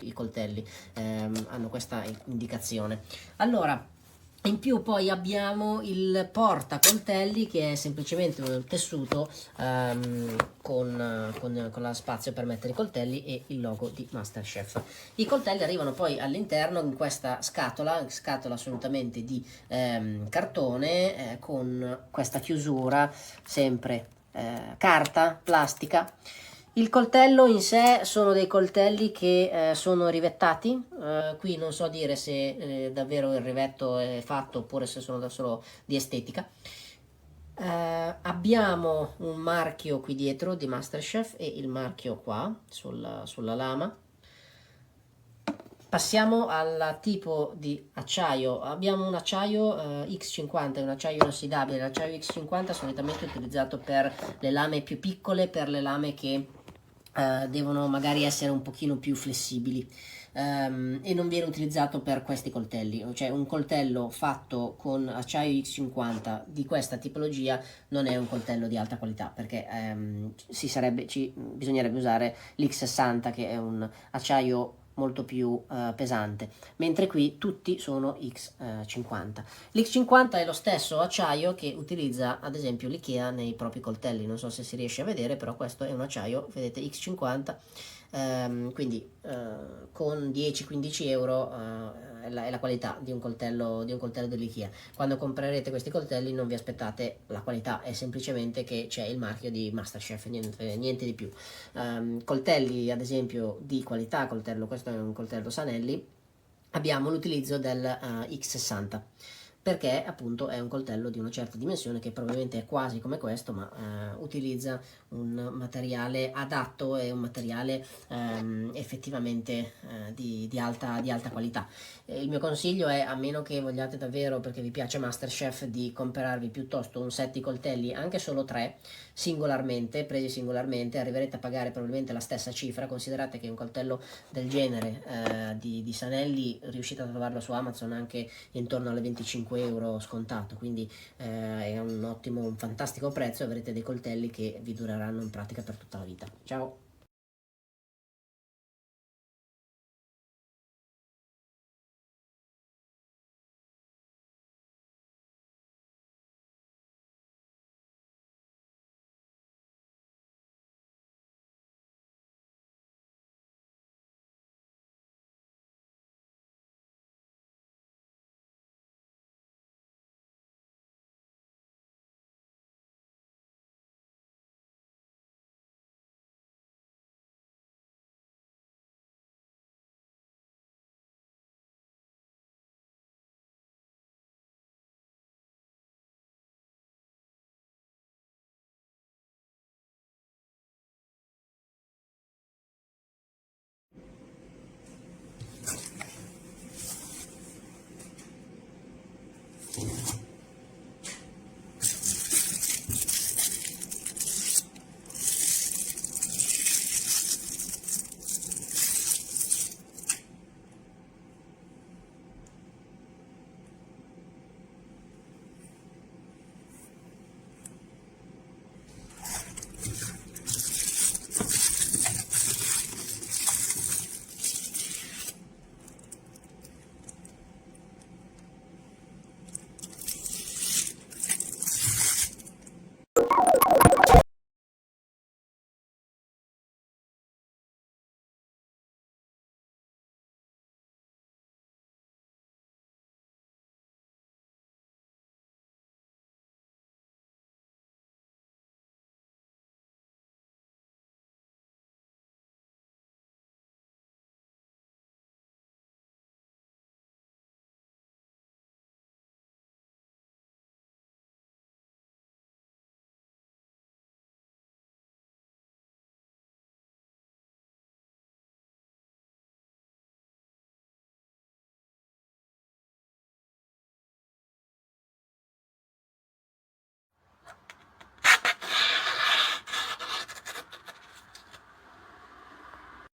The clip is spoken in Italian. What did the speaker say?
I coltelli hanno questa indicazione. Allora, in più poi abbiamo il portacoltelli, che è semplicemente un tessuto con la spazio per mettere i coltelli e il logo di MasterChef. I coltelli arrivano poi all'interno in questa scatola assolutamente di cartone, con questa chiusura sempre carta, plastica. Il coltello in sé sono dei coltelli che sono rivettati, qui non so dire se davvero il rivetto è fatto oppure se sono da solo di estetica. Abbiamo un marchio qui dietro di MasterChef e il marchio qua sulla lama. Passiamo al tipo di acciaio. Abbiamo un acciaio X50, un acciaio inossidabile. L'acciaio X50 è solitamente utilizzato per le lame più piccole, per le lame che devono magari essere un pochino più flessibili, e non viene utilizzato per questi coltelli. Cioè, un coltello fatto con acciaio X50 di questa tipologia non è un coltello di alta qualità, perché bisognerebbe usare l'X60, che è un acciaio molto più pesante, mentre qui tutti sono X50. L'X50 è lo stesso acciaio che utilizza ad esempio l'IKEA nei propri coltelli, non so se si riesce a vedere, però questo è un acciaio, vedete, X50, quindi con 10-15 euro è la qualità di un coltello dell'IKEA. Quando comprerete questi coltelli non vi aspettate la qualità, è semplicemente che c'è il marchio di MasterChef, niente di più. Coltelli ad esempio di qualità, questo è un coltello Sanelli, abbiamo l'utilizzo del X60, perché appunto è un coltello di una certa dimensione, che probabilmente è quasi come questo, ma utilizza un materiale adatto e un materiale effettivamente di alta qualità. Il mio consiglio è, a meno che vogliate davvero, perché vi piace MasterChef, di comprarvi piuttosto un set di coltelli, anche solo 3, presi singolarmente, arriverete a pagare probabilmente la stessa cifra. Considerate che un coltello del genere di Sanelli riuscite a trovarlo su Amazon anche intorno alle 25 euro scontato, quindi è un fantastico prezzo, e avrete dei coltelli che vi dureranno in pratica per tutta la vita. Ciao!